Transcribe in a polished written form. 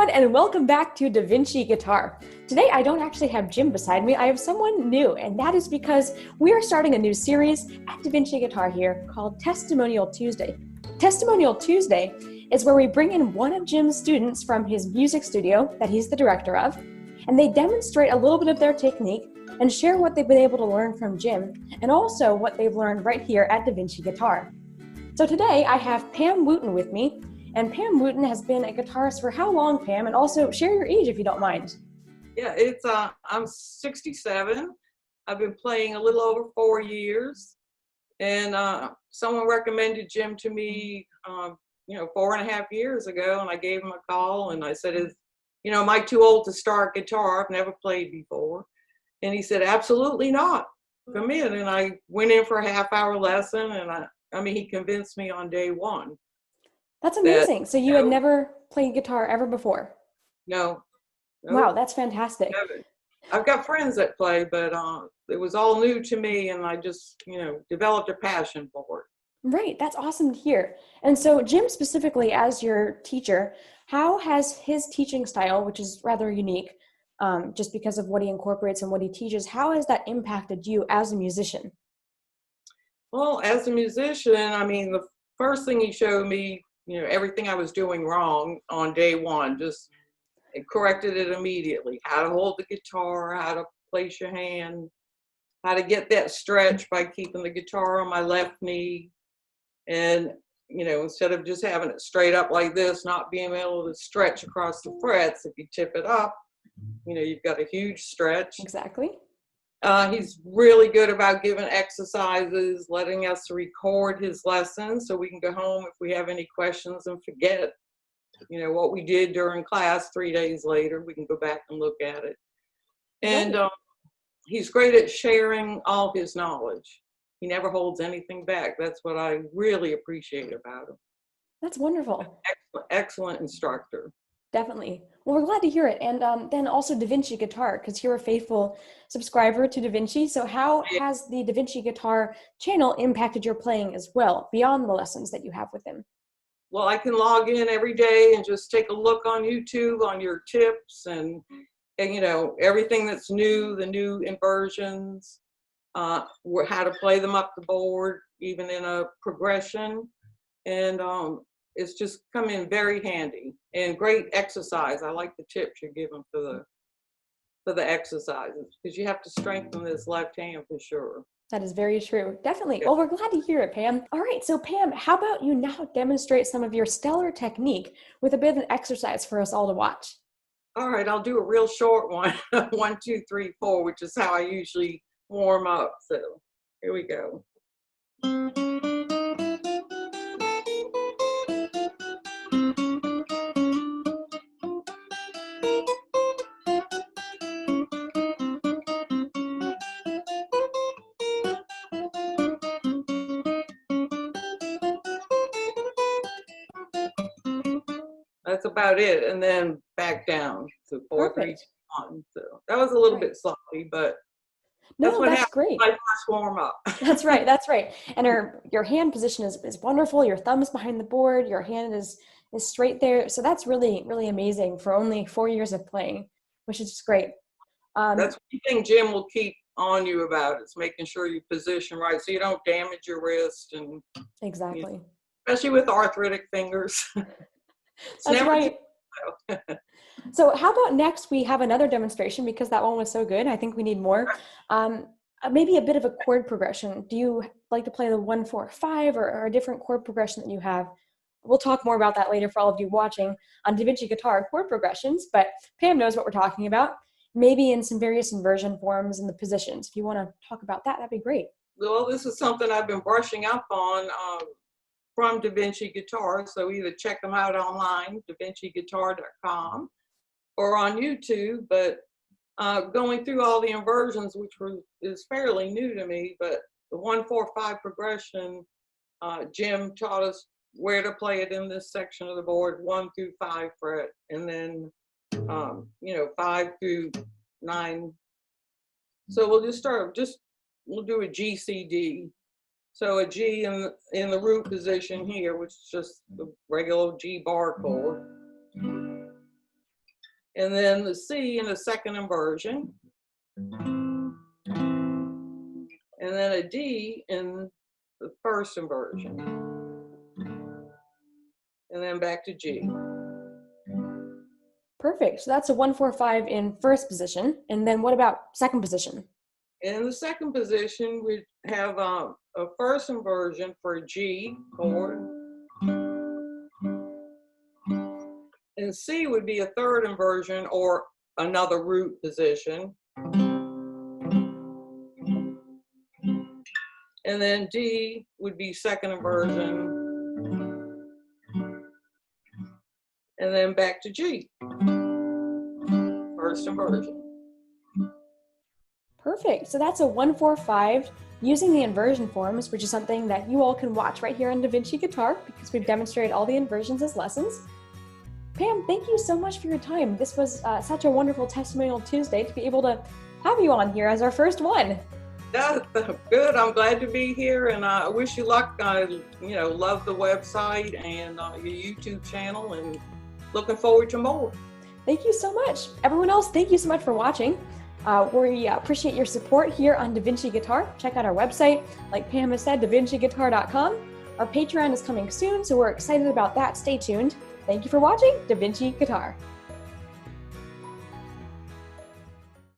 everyone, and welcome back to DaVinci Guitar. Today, I don't actually have Jim beside me. I have someone new, and that is because we are starting a new series at DaVinci Guitar here called Testimonial Tuesday. Testimonial Tuesday is where we bring in one of Jim's students from his music studio that he's the director of, and they demonstrate a little bit of their technique and share what they've been able to learn from Jim, and also what they've learned right here at DaVinci Guitar. So today, I have Pam Wooten with me. And Pam Wooten has been a guitarist for how long, Pam? And also share your age if you don't mind. Yeah, I'm 67. I've been playing a little over 4 years, and someone recommended Jim to me, 4.5 years ago, and I gave him a call and I said, am I too old to start guitar? I've never played before. And he said, absolutely not. Come in. And I went in for a half-hour lesson, and he convinced me on day one. That's amazing. So you had never played guitar ever before? No. Wow, that's fantastic. Never. I've got friends that play, but it was all new to me, and I just, developed a passion for it. Right, that's awesome to hear. And so Jim specifically, as your teacher, how has his teaching style, which is rather unique, just because of what he incorporates and what he teaches, how has that impacted you as a musician? Well, as a musician, the first thing he showed me, everything I was doing wrong on day one, just corrected it immediately. How to hold the guitar, how to place your hand, how to get that stretch by keeping the guitar on my left knee. And, instead of just having it straight up like this, not being able to stretch across the frets, if you tip it up, you've got a huge stretch. Exactly. He's really good about giving exercises, letting us record his lessons so we can go home if we have any questions and forget, what we did during class 3 days later. We can go back and look at it. And he's great at sharing all his knowledge. He never holds anything back. That's what I really appreciate about him. That's wonderful. Excellent instructor. Definitely. Well, we're glad to hear it. And then also DaVinci Guitar, because you're a faithful subscriber to DaVinci. So how has the DaVinci Guitar channel impacted your playing as well, beyond the lessons that you have with him? Well, I can log in every day and just take a look on YouTube on your tips and everything that's new, the new inversions, how to play them up the board, even in a progression. And it's just come in very handy and great exercise. I like the tips you're giving for the exercises, because you have to strengthen this left hand for sure. That is very true. Definitely. Well, we're glad to hear it, Pam. All right. So Pam, how about you now demonstrate some of your stellar technique with a bit of an exercise for us all to watch? All right. I'll do a real short one. 1, 2, 3, 4, which is how I usually warm up. So here we go. That's about it, and then back down. So 4, 3, 2, 1. So that was a little bit sloppy, but that's what happens. Great. My first warm up. That's right. That's right. And your hand position is wonderful. Your thumb is behind the board. Your hand is straight there. So that's really, really amazing for only 4 years of playing, which is just great. That's one thing Jim will keep on you about. It's making sure you position right so you don't damage your wrist. And exactly. Especially with arthritic fingers. That's right. So how about next we have another demonstration, because that one was so good. I think we need more. Maybe a bit of a chord progression. Do you like to play the 1, 4, 5 or a different chord progression that you have? We'll talk more about that later for all of you watching on DaVinci Guitar chord progressions, but Pam knows what we're talking about. Maybe in some various inversion forms and the positions. If you want to talk about that, that'd be great. Well, this is something I've been brushing up on from DaVinci Guitar. So either check them out online, DaVinciGuitar.com, or on YouTube. But going through all the inversions, which is fairly new to me, but the 1, 4, 5 progression, Jim taught us where to play it in this section of the board, 1 through 5 fret, and then 5 through 9. So we'll just start. We'll do a G, C, D. So a G in the root position here, which is just the regular G bar chord. and then the C in the second inversion, and then a D in the first inversion, and then back to G. Perfect. So that's a 1-4-5 in first position. And then what about second position? In the second position, we have a first inversion for a G chord, and C would be a third inversion or another root position. And then D would be second inversion, and then back to G, first inversion. Perfect. So that's a 1-4-5 using the inversion forms, which is something that you all can watch right here on DaVinci Guitar because we've demonstrated all the inversions as lessons. Pam, thank you so much for your time. This was such a wonderful Testimonial Tuesday to be able to have you on here as our first one. Yeah, good. I'm glad to be here, and I wish you luck. I, love the website and your YouTube channel, and looking forward to more. Thank you so much. Everyone else, thank you so much for watching. We appreciate your support here on DaVinci Guitar. Check out our website, like Pam has said, DaVinciGuitar.com. Our Patreon is coming soon, so we're excited about that. Stay tuned. Thank you for watching DaVinci Guitar.